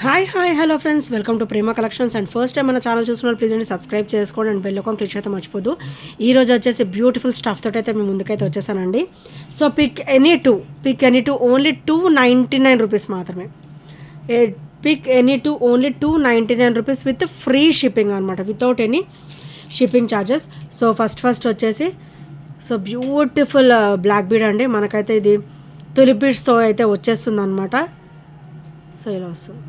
Hi hello friends, welcome to Prema collections. And first time మన channel చూస్తున్నారు please అండి subscribe చేసుకోండి and bell icon click అయితే మర్చిపోద్దు. ఈ రోజు వచ్చేసి బ్యూటిఫుల్ స్టఫ్ తోటి అయితే మేము ముందుకైతే వచ్చేసానండి. So pick any two only 299 rupees మాత్రమే. Pick any two only 299 rupees with free shipping అనమాట, without any shipping charges. So first వచ్చేసి సో బ్యూటిఫుల్ బ్లాక్ బీడ్ అండి. మనకైతే ఇది తులిప్ బీడ్స్తో అయితే వచ్చేస్తుంది అనమాట. సో ఇలా వస్తుంది.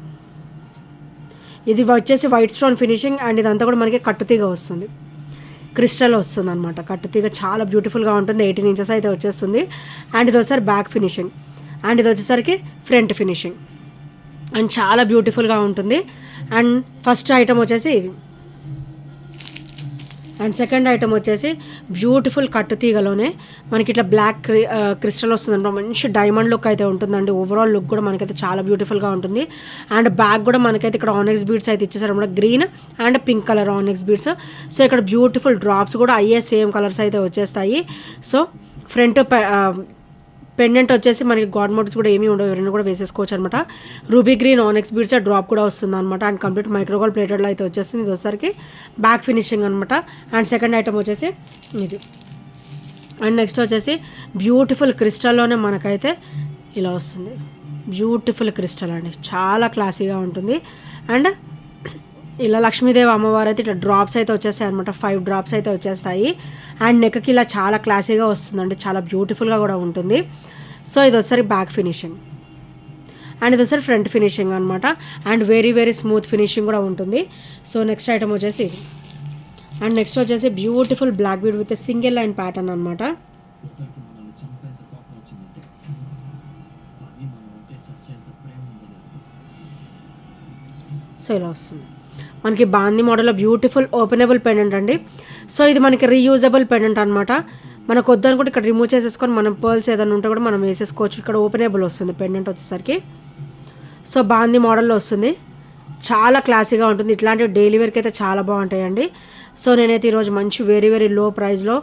ఇది వచ్చేసి వైట్ స్టోన్ ఫినిషింగ్ అండ్ ఇదంతా కూడా మనకి కట్టుతీగ వస్తుంది, క్రిస్టల్ వస్తుంది అనమాట. కట్టుతీగ చాలా బ్యూటిఫుల్గా ఉంటుంది. 18 ఇంచెస్ అయితే వచ్చేస్తుంది. అండ్ ఇది వచ్చేసరికి బ్యాక్ ఫినిషింగ్ అండ్ ఇది వచ్చేసరికి ఫ్రంట్ ఫినిషింగ్ అండ్ చాలా బ్యూటిఫుల్గా ఉంటుంది. అండ్ ఫస్ట్ ఐటమ్ వచ్చేసి ఇది. అండ్ సెకండ్ ఐటమ్ వచ్చేసి బ్యూటిఫుల్ కట్టుతీగలోనే మనకి ఇట్లా బ్లాక్ క్రిస్టల్ వస్తుందంట. మంచి డైమండ్ లుక్ అయితే ఉంటుందండి. ఓవరాల్ లుక్ కూడా మనకైతే చాలా బ్యూటిఫుల్గా ఉంటుంది. అండ్ బ్యాక్ కూడా మనకైతే ఇక్కడ ఆనెక్స్ బీడ్స్ అయితే ఇచ్చేసారనమాట, green and pink colour onyx beads. So ఇక్కడ బ్యూటిఫుల్ డ్రాప్స్ కూడా అయ్యే సేమ్ కలర్స్ అయితే వచ్చేస్తాయి. సో ఫ్రంట్ పెండెంట్ వచ్చేసి మనకి గాడ్ మోటివ్స్ కూడా ఏమీ ఉండవు, ఎవరైనా కూడా వేసేసుకోవచ్చు అనమాట. రూబీ గ్రీన్ ఆనెక్స్ బీడ్స్ డ్రాప్ కూడా వస్తుంది అనమాట. అండ్ కంప్లీట్ మైక్రోగోల్ ప్లేటెడ్లో అయితే వచ్చేస్తుంది. ఇది వచ్చేసరికి బ్యాక్ ఫినిషింగ్ అనమాట. అండ్ సెకండ్ ఐటమ్ వచ్చేసి ఇది. అండ్ నెక్స్ట్ వచ్చేసి బ్యూటిఫుల్ క్రిస్టల్లోనే మనకైతే ఇలా వస్తుంది. బ్యూటిఫుల్ క్రిస్టల్ అండి, చాలా క్లాసీగా ఉంటుంది. అండ్ ఇలా లక్ష్మీదేవి అమ్మవారు అయితే ఇట్లా డ్రాప్స్ అయితే వచ్చేస్తాయి అనమాట. 5 డ్రాప్స్ అయితే వచ్చేస్తాయి. అండ్ నెక్కి ఇలా చాలా క్లాసీగా వస్తుందండి, చాలా బ్యూటిఫుల్గా కూడా ఉంటుంది. సో ఇది వచ్చేసరికి బ్యాక్ ఫినిషింగ్ అండ్ ఇది వచ్చేసరికి ఫ్రంట్ ఫినిషింగ్ అనమాట. అండ్ వెరీ స్మూత్ ఫినిషింగ్ కూడా ఉంటుంది. సో నెక్స్ట్ ఐటమ్ వచ్చేసి ఇది. అండ్ నెక్స్ట్ వచ్చేసి beautiful black bead with single line pattern అనమాట. సో ఇలా వస్తుంది మనకి బాందీ మోడల్లో బ్యూటిఫుల్ ఓపెనబుల్ పెండెంట్ అండి. సో ఇది మనకి రీయూజబుల్ పెండెంట్ అనమాట. మనకు వద్దనుకుంటే ఇక్కడ రిమూవ్ చేసేసుకొని మనం పర్ల్స్ ఏదైనా ఉంటే కూడా మనం వేసేసుకోవచ్చు. ఇక్కడ ఓపెనబుల్ వస్తుంది పెండెంట్ వచ్చేసరికి. సో బాందీ మోడల్లో వస్తుంది, చాలా క్లాసీగా ఉంటుంది. ఇట్లాంటివి డైలీ వేర్కి అయితే చాలా బాగుంటాయండి. సో నేనైతే ఈరోజు మంచి వెరీ లో ప్రైస్లో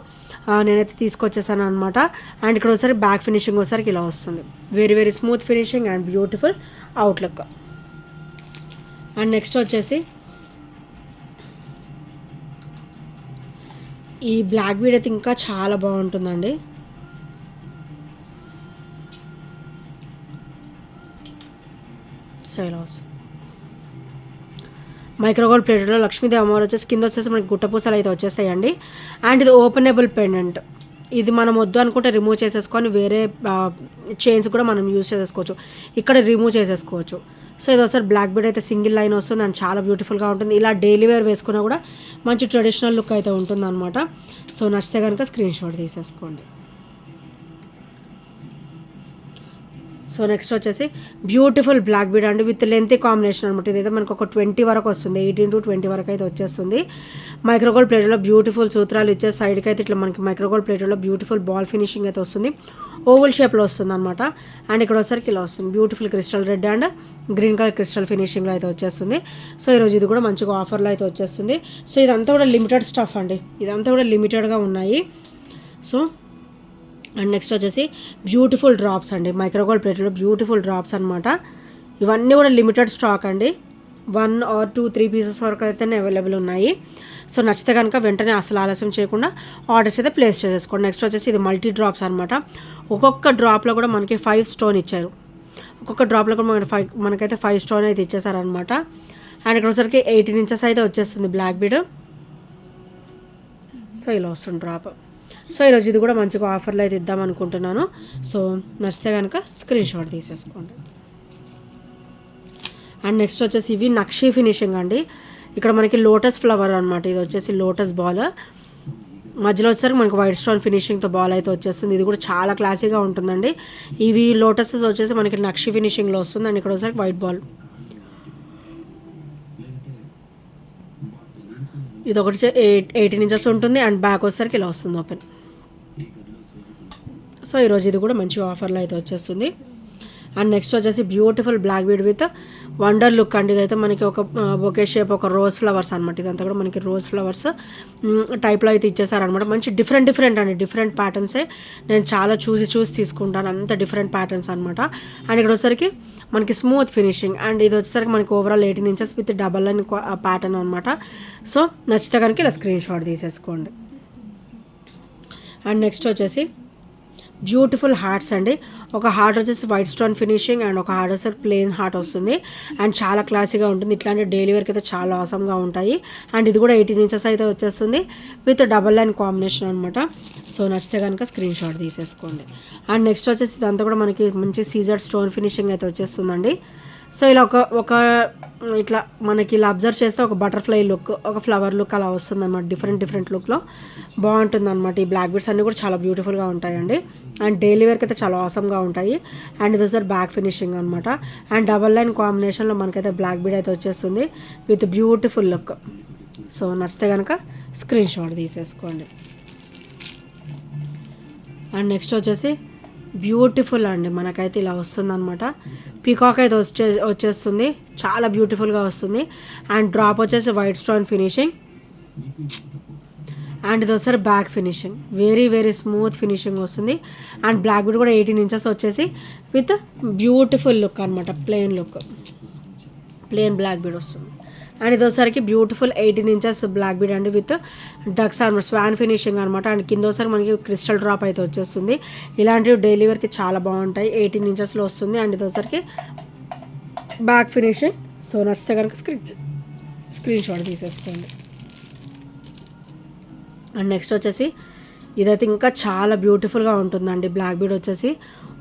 నేనైతే తీసుకొచ్చేసాను అనమాట. అండ్ ఇక్కడ ఒకసారి బ్యాక్ ఫినిషింగ్ ఒకసారికి ఇలా వస్తుంది, very smooth finishing and beautiful outlook. And next వచ్చేసి ఈ బ్లాక్ బీడ్ అయితే ఇంకా చాలా బాగుంటుందండి. సో ఇలా వస్తుంది మైక్రోగోల్డ్ ప్లేటెడ్లో లక్ష్మీదేవి అమ్మవారు వచ్చేసి కింద వచ్చేసి మనకి గుట్టపూసలు అయితే వచ్చేస్తాయండి. అండ్ ఇది ఓపెనబుల్ పెండెంట్. ఇది మనం వద్దు అనుకుంటే రిమూవ్ చేసేసుకొని వేరే చైన్స్ కూడా మనం యూజ్ చేసేసుకోవచ్చు, ఇక్కడ రిమూవ్ చేసేసుకోవచ్చు. సో ఇది ఒకసారి బ్లాక్ బీడ్ అయితే సింగిల్ లైన్ వస్తుంది అండ్ చాలా బ్యూటిఫుల్గా ఉంటుంది. ఇలా డైలీ వేర్ వేసుకున్నా కూడా మంచి ట్రెడిషనల్ లుక్ అయితే ఉంటుంది అనమాట. సో నచ్చితే కనుక స్క్రీన్ షాట్ తీసేసుకోండి. సో నెక్స్ట్ వచ్చేసి బ్యూటిఫుల్ బ్లాక్ బీడ్ అండి విత్ లెంతీ కాంబినేషన్ అనమాట. ఇదైతే మనకు ఒక 20 వరకు వస్తుంది, 18 to 20 వరకు అయితే వచ్చేస్తుంది. మైక్రోగోల్డ్ ప్లేటెడ్లో బ్యూటిఫుల్ సూత్రాలు ఇచ్చే సైడ్కి అయితే ఇట్లా మనకి మైక్రోగోల్డ్ ప్లేటెడ్లో బ్యూటిఫుల్ బాల్ ఫినిషింగ్ అయితే వస్తుంది, ఓవల్ షేప్లో వస్తుంది అనమాట. అండ్ ఇక్కడ వచ్చేసరికి ఇలా వస్తుంది beautiful crystal red and green colour crystal ఫినిషింగ్లో అయితే వచ్చేస్తుంది. సో ఈరోజు ఇది కూడా మంచిగా ఆఫర్లో అయితే వచ్చేస్తుంది. సో ఇదంతా కూడా లిమిటెడ్ స్టఫ్ అండి, ఇదంతా కూడా లిమిటెడ్గా ఉన్నాయి. సో అండ్ నెక్స్ట్ వచ్చేసి బ్యూటిఫుల్ డ్రాప్స్ అండి, మైక్రోగోల్డ్ ప్లేట్లో బ్యూటిఫుల్ డ్రాప్స్ అనమాట. ఇవన్నీ కూడా లిమిటెడ్ స్టాక్ అండి, 1 or 2, 3 పీసెస్ వరకు అయితేనే అవైలబుల్ ఉన్నాయి. సో నచ్చితే కనుక వెంటనే అసలు ఆలస్యం చేయకుండా ఆర్డర్స్ అయితే ప్లేస్ చేసేసుకోండి. నెక్స్ట్ వచ్చేసి ఇది మల్టీ డ్రాప్స్ అనమాట. ఒక్కొక్క డ్రాప్లో కూడా మనకి 5 స్టోన్ ఇచ్చారు, ఒక్కొక్క డ్రాప్లో కూడా మనకైతే 5 స్టోన్ అయితే ఇచ్చేసారనమాట. అండ్ ఇక్కడ వచ్చరికి 18 ఇంచెస్ అయితే వచ్చేస్తుంది బ్లాక్ బీడ్. సో ఇలా వస్తుంది డ్రాప్. సో ఈరోజు ఇది కూడా మంచిగా ఆఫర్లో అయితే ఇద్దాం అనుకుంటున్నాను. సో నచ్చితే కనుక స్క్రీన్ షాట్ తీసేసుకోండి. అండ్ నెక్స్ట్ వచ్చేసి ఇవి నక్షీ ఫినిషింగ్ అండి. ఇక్కడ మనకి లోటస్ ఫ్లవర్ అనమాట. ఇది వచ్చేసి లోటస్ బాల్, మధ్యలో వచ్చేసరికి మనకి వైట్ స్టోన్ ఫినిషింగ్తో బాల్ అయితే వచ్చేస్తుంది. ఇది కూడా చాలా క్లాసీగా ఉంటుందండి. ఇవి లోటసెస్ వచ్చేసి మనకి నక్షీ ఫినిషింగ్లో వస్తుంది. అండ్ ఇక్కడ వచ్చేసరికి వైట్ బాల్. ఇది ఒకటి 18 ఇంచెస్ ఉంటుంది అండ్ బ్యాక్ వచ్చేసరికి ఇలా వస్తుంది ఓపెన్. సో ఈరోజు ఇది కూడా మంచి ఆఫర్లో అయితే వచ్చేస్తుంది. అండ్ నెక్స్ట్ వచ్చేసి beautiful black bead with wonder look అండి. ఇదైతే మనకి ఒక బొకే షేప్, ఒక రోజ్ ఫ్లవర్స్ అనమాట. ఇదంతా కూడా మనకి రోజ్ ఫ్లవర్స్ టైప్లో అయితే ఇచ్చేసారనమాట. మంచి డిఫరెంట్ అండి, డిఫరెంట్ ప్యాటర్న్సే నేను చాలా చూసి తీసుకుంటాను, అంత డిఫరెంట్ ప్యాటర్న్స్ అనమాట. అండ్ ఇక్కడ వచ్చేసరికి మనకి స్మూత్ ఫినిషింగ్, అండ్ ఇది వచ్చేసరికి మనకి overall 18 inches with double line pattern అనమాట. సో నచ్చితే కనుక ఇలా స్క్రీన్ షాట్ తీసేసుకోండి. అండ్ నెక్స్ట్ వచ్చేసి బ్యూటిఫుల్ హార్ట్స్ అండి. ఒక హార్ట్ వచ్చేసి వైట్ స్టోన్ ఫినిషింగ్, అండ్ ఒక హార్ట్ వచ్చేసి ప్లెయిన్ హార్ట్ వస్తుంది. అండ్ చాలా క్లాసీగా ఉంటుంది. ఇట్లాంటి డైలీ వేర్కి అయితే చాలా ఆసమ్గా ఉంటాయి. అండ్ ఇది కూడా 18 ఇంచెస్ అయితే వచ్చేస్తుంది విత్ డబల్ లైన్ కాంబినేషన్ అనమాట. సో నచ్చితే కనుక స్క్రీన్ షాట్ తీసేసుకోండి. అండ్ నెక్స్ట్ వచ్చేసి ఇదంతా కూడా మనకి మంచి సీజర్ స్టోన్ ఫినిషింగ్ అయితే వచ్చేస్తుందండి. సో ఇలా ఒక ఇట్లా మనకి ఇలా అబ్జర్వ్ చేస్తే ఒక బటర్ఫ్లై లుక్, ఒక ఫ్లవర్ లుక్ అలా వస్తుంది అనమాట. డిఫరెంట్ లుక్లో బాగుంటుంది అనమాట. ఈ బ్లాక్ బీడ్స్ అన్నీ కూడా చాలా బ్యూటిఫుల్గా ఉంటాయండి. అండ్ డైలీ వేర్కి అయితే చాలా ఆసమ్గా ఉంటాయి. అండ్ ఇది సార్ బ్యాక్ ఫినిషింగ్ అనమాట. అండ్ డబల్ లైన్ కాంబినేషన్లో మనకైతే బ్లాక్ బీడ్ అయితే వచ్చేస్తుంది విత్ బ్యూటిఫుల్ లుక్. సో నచ్చితే కనుక స్క్రీన్ షాట్ తీసేసుకోండి. అండ్ నెక్స్ట్ వచ్చేసి బ్యూటిఫుల్ అండి, మనకైతే ఇలా వస్తుంది అనమాట. పీకాక్ అయితే వచ్చేస్తుంది, చాలా బ్యూటిఫుల్గా వస్తుంది. అండ్ డ్రాప్ వచ్చేసి వైట్ స్టోన్ ఫినిషింగ్, అండ్ ఇది వచ్చేసరి back finishing, very smooth finishing వస్తుంది. అండ్ బ్లాక్ బీడ్ కూడా 18 ఇంచెస్ వచ్చేసి విత్ బ్యూటిఫుల్ లుక్ అనమాట. ప్లెయిన్ బ్లాక్ బీడ్ వస్తుంది. అండ్ ఇది వచ్చేసరికి బ్యూటిఫుల్ 18 ఇంచెస్ బ్లాక్ బీడ్ అండి విత్ డక్స్ అనమాట, స్వాన్ ఫినిషింగ్ అనమాట. అండ్ కింద ఒకసారి మనకి క్రిస్టల్ డ్రాప్ అయితే వచ్చేస్తుంది. ఇలాంటివి డైలీ వేర్కి చాలా బాగుంటాయి. 18 ఇంచెస్లో వస్తుంది. అండ్ ఇది వచ్చేసరికి బ్యాక్ ఫినిషింగ్. సో నచ్చితే కనుక స్క్రీన్ షాట్ తీసేసుకోండి. అండ్ నెక్స్ట్ వచ్చేసి ఇదైతే ఇంకా చాలా బ్యూటిఫుల్గా ఉంటుందండి. బ్లాక్ బీడ్ వచ్చేసి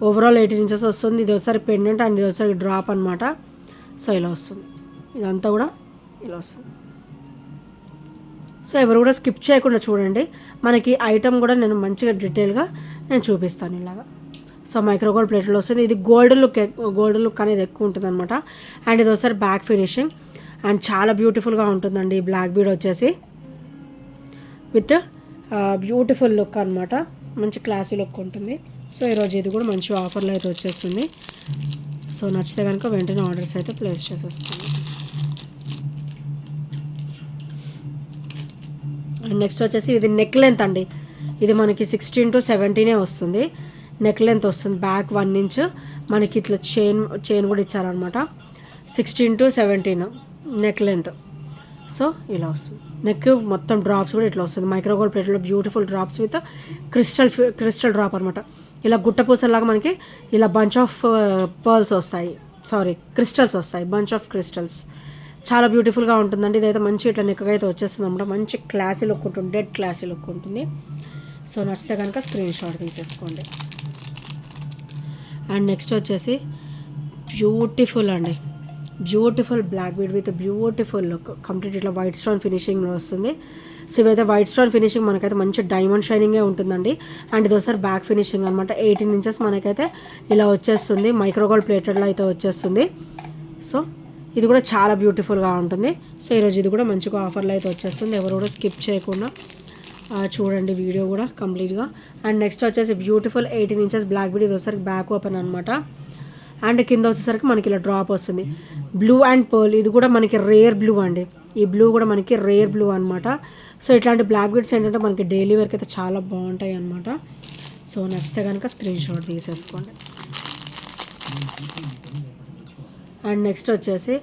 ఓవరాల్ 18 ఇంచెస్ వస్తుంది. ఇది ఒకసారి పెండెంట్, అండ్ ఇది ఒకసారి డ్రాప్ అనమాట. సో ఇలా వస్తుంది, ఇదంతా కూడా ఇలా వస్తుంది. సో ఎవరు కూడా స్కిప్ చేయకుండా చూడండి. మనకి ఐటమ్ కూడా నేను మంచిగా డీటెయిల్గా నేను చూపిస్తాను ఇలాగా. సో మైక్రోగోల్డ్ ప్లేట్లో వస్తుంది. ఇది గోల్డ్ లుక్ అనేది ఎక్కువ ఉంటుంది అనమాట. అండ్ ఇది ఒకసారి బ్యాక్ ఫినిషింగ్, అండ్ చాలా బ్యూటిఫుల్గా ఉంటుందండి ఈ బ్లాక్ బీడ్ వచ్చేసి విత్ బ్యూటిఫుల్ లుక్ అనమాట. మంచి క్లాసీ లుక్ ఉంటుంది. సో ఈరోజు ఇది కూడా మంచి ఆఫర్లో అయితే వచ్చేస్తుంది. సో నచ్చితే కనుక వెంటనే ఆర్డర్స్ అయితే ప్లేస్ చేసేసుకోండి. అండ్ నెక్స్ట్ వచ్చేసి ఇది నెక్ లెంత్ అండి. ఇది మనకి 16 to 17 వస్తుంది. నెక్ లెంత్ వస్తుంది. బ్యాక్ 1 ఇంచ్ మనకి ఇట్లా చైన్ కూడా ఇచ్చారనమాట. 16 to 17 నెక్ లెంత్. సో ఇలా వస్తుంది. నెక్ మొత్తం డ్రాప్స్ కూడా ఇట్లా వస్తుంది. మైక్రోగోల్డ్ ప్లేట్లో beautiful drops with crystal drop అనమాట. ఇలా గుట్టపూసలాగా మనకి ఇలా బంచ్ ఆఫ్ పర్ల్స్ వస్తాయి, క్రిస్టల్స్ వస్తాయి, బంచ్ ఆఫ్ క్రిస్టల్స్. చాలా బ్యూటిఫుల్గా ఉంటుందండి. ఇదైతే మంచి ఇట్లా నెక్కగా అయితే వచ్చేస్తుంది అనమాట. మంచి క్లాసీ లుక్ ఉంటుంది, డెడ్ క్లాసీ లుక్ ఉంటుంది. సో నచ్చితే కనుక స్క్రీన్ షాట్ తీసేసుకోండి. అండ్ నెక్స్ట్ వచ్చేసి బ్యూటిఫుల్ అండి, beautiful black bead with beautiful look. Complete ఇట్లా వైట్ స్టోన్ ఫినిషింగ్ వస్తుంది. సో ఇవైతే వైట్ స్టోన్ ఫినిషింగ్ మనకైతే మంచి డైమండ్ షైనింగే ఉంటుందండి. అండ్ ఇది ఒకసారి బ్యాక్ ఫినిషింగ్ అనమాట. 18 ఇంచెస్ మనకైతే ఇలా వచ్చేస్తుంది. మైక్రోగోల్డ్ ప్లేటెడ్లో అయితే వచ్చేస్తుంది. సో ఇది కూడా చాలా బ్యూటిఫుల్గా ఉంటుంది. సో ఈరోజు ఇది కూడా మంచిగా ఆఫర్లో అయితే వచ్చేస్తుంది. ఎవరు కూడా స్కిప్ చేయకుండా చూడండి వీడియో కూడా కంప్లీట్గా. అండ్ నెక్స్ట్ వచ్చేసి బ్యూటిఫుల్ 18 ఇంచెస్ బ్లాక్ బీడ్. ఇది వచ్చేసరికి బ్యాక్ ఓపెన్ అనమాట. అండ్ కింద వచ్చేసరికి మనకి ఇలా డ్రాప్ వస్తుంది. బ్లూ అండ్ పర్ల్, ఇది కూడా మనకి రేర్ బ్లూ అండి. ఈ బ్లూ కూడా మనకి రేర్ బ్లూ అనమాట. సో ఇట్లాంటి బ్లాక్ బీడ్స్ ఏంటంటే మనకి డైలీ వేర్కి అయితే చాలా బాగుంటాయి అనమాట. సో నచ్చితే కనుక స్క్రీన్ షాట్ తీసేసుకోండి. అండ్ నెక్స్ట్ వచ్చేసి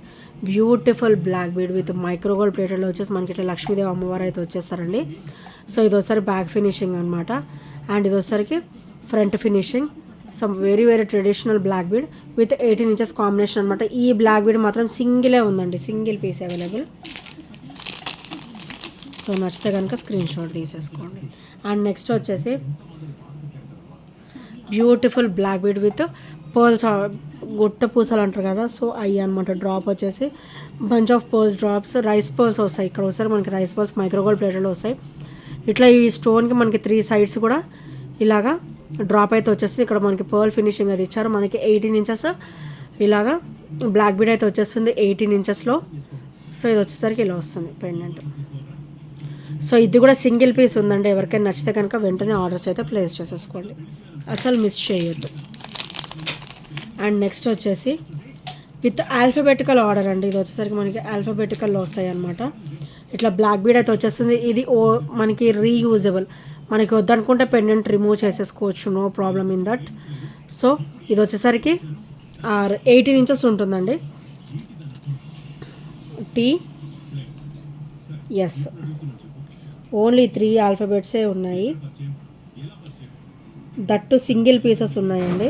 beautiful black bead with micro gold ప్లేటెడ్లో వచ్చేసి మనకి ఇట్లా లక్ష్మీదేవి అమ్మవారు అయితే వచ్చేస్తారండి. సో ఇది ఒకసారి బ్యాక్ ఫినిషింగ్ అనమాట. అండ్ ఇది వచ్చేసరికి front finishing. Some very traditional black bead with 18 inches combination అనమాట. ఈ బ్లాక్ బీడ్ మాత్రం సింగిలే ఉందండి, సింగిల్ పీస్ అవైలబుల్. సో నచ్చితే కనుక స్క్రీన్ షాట్ తీసేసుకోండి. అండ్ నెక్స్ట్ వచ్చేసి beautiful black bead with pearls, గుట్ట పూసలు అంటారు కదా, సో అవి అనమాట. డ్రాప్ వచ్చేసి bunch of pearls drops, rice pearls వస్తాయి. ఇక్కడ వస్తారు మనకి రైస్ పర్ల్స్ మైక్రోగోల్డ్ ప్లేటెడ్లో వస్తాయి. ఇట్లా ఈ స్టోన్కి మనకి 3 సైడ్స్ కూడా ఇలాగా డ్రాప్ అయితే వచ్చేస్తుంది. ఇక్కడ మనకి పర్ల్ ఫినిషింగ్ అది ఇచ్చారు. మనకి 18 ఇంచెస్ ఇలాగా బ్లాక్ బీడ్ అయితే వచ్చేస్తుంది 18 ఇంచెస్లో. సో ఇది వచ్చేసరికి ఇలా వస్తుంది పెండెంట్. సో ఇది కూడా సింగిల్ పీస్ ఉందండి. ఎవరికైనా నచ్చితే కనుక వెంటనే ఆర్డర్స్ అయితే ప్లేస్ చేసేసుకోండి, అసలు మిస్ చేయొద్దు. అండ్ నెక్స్ట్ వచ్చేసి విత్ ఆల్ఫాబెటికల్ ఆర్డర్ అండి. ఇది వచ్చేసరికి మనకి ఆల్ఫాబెటికల్లో వస్తాయి అనమాట. ఇట్లా బ్లాక్ బీడ్ అయితే వచ్చేస్తుంది. ఇది మనకి రీయూజబుల్, మనకి వద్దనుకుంటే పెండెంట్ రిమూవ్ చేసేసుకోవచ్చు, no problem in that. So ఇది వచ్చేసరికి 18 ఇంచెస్ ఉంటుందండి. ఎస్, ఓన్లీ 3 ఆల్ఫాబెట్సే ఉన్నాయి, దట్టు సింగిల్ పీసెస్ ఉన్నాయండి.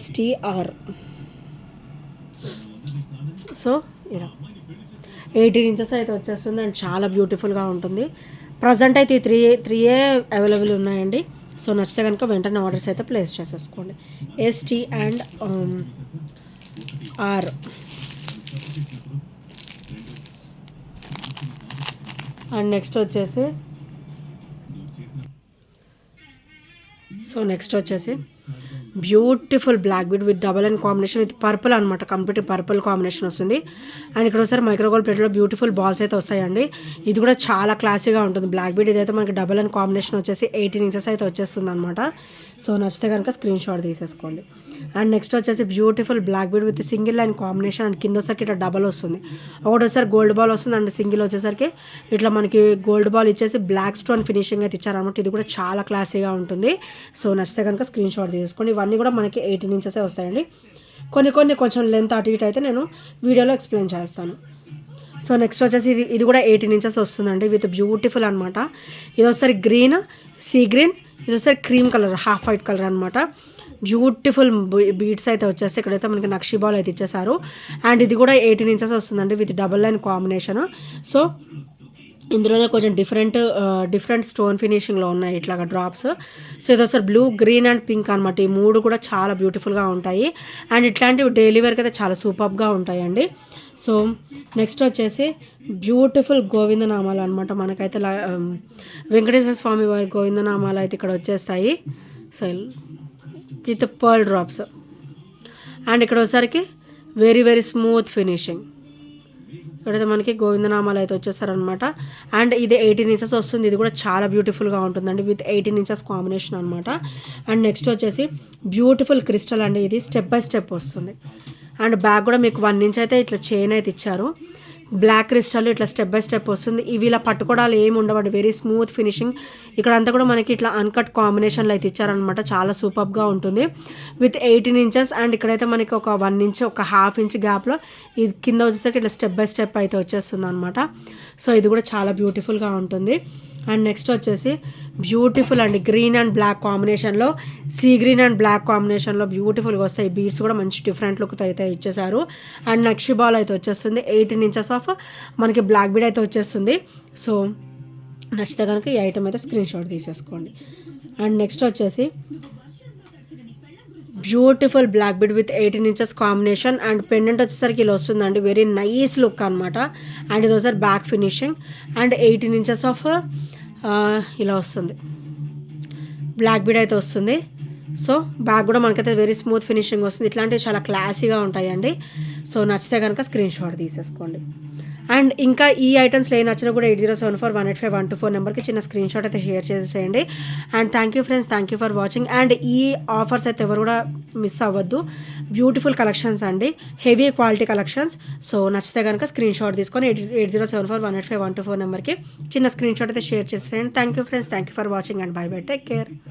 STR. సో ఇలా 18 ఇంచెస్ అయితే వచ్చేస్తుంది అండ్ చాలా బ్యూటిఫుల్గా ఉంటుంది. ప్రజెంట్ అయితే 3 అవైలబుల్ ఉన్నాయండి. సో నచ్చితే కనుక వెంటనే ఆర్డర్స్ అయితే ప్లేస్ చేసేసుకోండి. ST and R. And next వచ్చేసి beautiful black bead with double and combination with purple అనమాట. కంప్లీట్ పర్పుల్ కాంబినేషన్ వస్తుంది. అండ్ ఇక్కడ ఒకసారి మైక్రోగోల్డ్ ప్లేట్లో బ్యూటిఫుల్ బాల్స్ అయితే వస్తాయండి. ఇది కూడా చాలా క్లాసీగా ఉంటుంది బ్లాక్ బీడ్. ఇదైతే మనకి డబల్ అండ్ కాంబినేషన్ వచ్చేసి 18 ఇంచెస్ అయితే వచ్చేస్తుంది అనమాట. సో నచ్చితే కనుక స్క్రీన్ షాట్ తీసేసుకోండి. అండ్ నెక్స్ట్ వచ్చేసి beautiful black bead with single line combination. And కింద వచ్చేసరికి ఇట్లా డబల్ వస్తుంది, ఒకటోసారి గోల్డ్ బాల్ వస్తుంది. అండ్ సింగిల్ వచ్చేసరికి ఇట్లా మనకి గోల్డ్ బాల్ ఇచ్చేసి బ్లాక్ స్టోన్ ఫినిషింగ్ అయితే ఇచ్చారనమాట. ఇది కూడా చాలా క్లాసీగా ఉంటుంది. సో నచ్చితే కనుక స్క్రీన్ షాట్ తీసుకోండి. ఇవన్నీ కూడా మనకి 18 ఇంచెసే వస్తాయండి. కొన్ని కొంచెం లెంత్ అటు ఇటు అయితే నేను వీడియోలో ఎక్స్ప్లెయిన్ చేస్తాను. సో నెక్స్ట్ వచ్చేసి ఇది కూడా 18 ఇంచెస్ వస్తుందండి విత్ బ్యూటిఫుల్ అనమాట. ఇది ఒకసారి గ్రీన్, సీ గ్రీన్, ఇది ఒకసారి cream colour, half white colour అనమాట. బ్యూటిఫుల్ బీడ్స్ అయితే వచ్చేస్తే ఇక్కడైతే మనకి నక్షి బాల్ అయితే ఇచ్చేసారు. అండ్ ఇది కూడా 18 ఇంచెస్ వస్తుందండి with double line combination. So ఇందులోనే కొంచెం డిఫరెంట్ స్టోన్ ఫినిషింగ్లో ఉన్నాయి ఇట్లాగా డ్రాప్స్. సో ఇది ఒకసారి బ్లూ, గ్రీన్ అండ్ పింక్ అనమాట. ఈ 3 కూడా చాలా బ్యూటిఫుల్గా ఉంటాయి. అండ్ ఇట్లాంటివి డైలీ వేర్కి అయితే చాలా సూపర్గా ఉంటాయండి. సో నెక్స్ట్ వచ్చేసి బ్యూటిఫుల్ గోవిందనామాలు అనమాట. మనకైతే వెంకటేశ్వర స్వామి వారి గోవిందనామాలు అయితే ఇక్కడ వచ్చేస్తాయి. So with pearl drops. And ఇక్కడ వచ్చేసరికి వెరీ వెరీ స్మూత్ ఫినిషింగ్. ఇక్కడైతే మనకి గోవిందనామాలు అయితే వచ్చేస్తారనమాట. అండ్ ఇది 18 ఇంచెస్ వస్తుంది. ఇది కూడా చాలా బ్యూటిఫుల్గా ఉంటుందండి విత్ 18 ఇంచెస్ కాంబినేషన్ అనమాట. అండ్ నెక్స్ట్ వచ్చేసి బ్యూటిఫుల్ క్రిస్టల్ అండి. ఇది స్టెప్ బై స్టెప్ వస్తుంది. అండ్ బ్యాక్ కూడా మీకు 1 ఇంచ్ అయితే ఇట్లా చైన్ అయితే ఇచ్చారు. బ్లాక్ క్రిస్టల్ ఇట్లా స్టెప్ బై స్టెప్ వస్తుంది. ఇవి ఇలా పట్టుకోవడాలు ఏమి ఉండవండి, వెరీ స్మూత్ ఫినిషింగ్. ఇక్కడ అంతా కూడా మనకి ఇట్లా అన్కట్ కాంబినేషన్లో అయితే ఇచ్చారనమాట. చాలా సూపర్గా ఉంటుంది విత్ 18 ఇంచెస్. అండ్ ఇక్కడైతే మనకి ఒక 1 ఇంచ్, ఒక హాఫ్ ఇంచ్ గ్యాప్లో ఇది కింద వచ్చేసరికి ఇట్లా స్టెప్ బై స్టెప్ అయితే వచ్చేస్తుంది అనమాట. సో ఇది కూడా చాలా బ్యూటిఫుల్గా ఉంటుంది. అండ్ నెక్స్ట్ వచ్చేసి బ్యూటిఫుల్ అండి గ్రీన్ అండ్ బ్లాక్ కాంబినేషన్లో, సీ గ్రీన్ అండ్ బ్లాక్ కాంబినేషన్లో బ్యూటిఫుల్గా వస్తాయి. బీడ్స్ కూడా మంచి డిఫరెంట్ లుక్ అయితే ఇచ్చేసారు. అండ్ నక్షి బాల్ అయితే వచ్చేస్తుంది. 18 ఇంచెస్ ఆఫ్ మనకి బ్లాక్ బీడ్ అయితే వచ్చేస్తుంది. సో నచ్చితే కనుక ఈ ఐటమ్ అయితే స్క్రీన్ షాట్ తీసేసుకోండి. అండ్ నెక్స్ట్ వచ్చేసి beautiful black bead with 18 inches combination. And pendant వచ్చేసరికి ఇలా వస్తుందండి, వెరీ నైస్ లుక్ అనమాట. అండ్ ఇది ఒకసారి back finishing. And 18 inches of ఇలా వస్తుంది, బ్లాక్ బీడ్ అయితే వస్తుంది. సో బ్యాక్ కూడా మనకైతే వెరీ స్మూత్ ఫినిషింగ్ వస్తుంది. ఇట్లాంటివి చాలా క్లాసీగా ఉంటాయండి. సో నచ్చితే కనుక స్క్రీన్ షాట్ తీసేసుకోండి. అండ్ ఇంకా ఈ ఐటమ్స్లో ఏ నచ్చినా కూడా 8074185124 నెంబర్కి చిన్న స్క్రీన్ షాట్ అయితే షేర్ చేసేయండి. And thank you friends, thank you for watching. And ఈ ఆఫర్స్ అయితే ఎవరు కూడా మిస్ అవ్వద్దు. బ్యూటిఫుల్ కలెక్షన్స్ అండి, హెవీ క్వాలిటీ కలెక్షన్స్. సో నచ్చితే కనుక స్క్రీన్ షాట్ తీసుకొని 8074185124 నెంబర్కి చిన్న స్క్రీన్ షాట్ అయితే షేర్ చేసేయండి. Thank you friends, thank you for watching and by by, take care.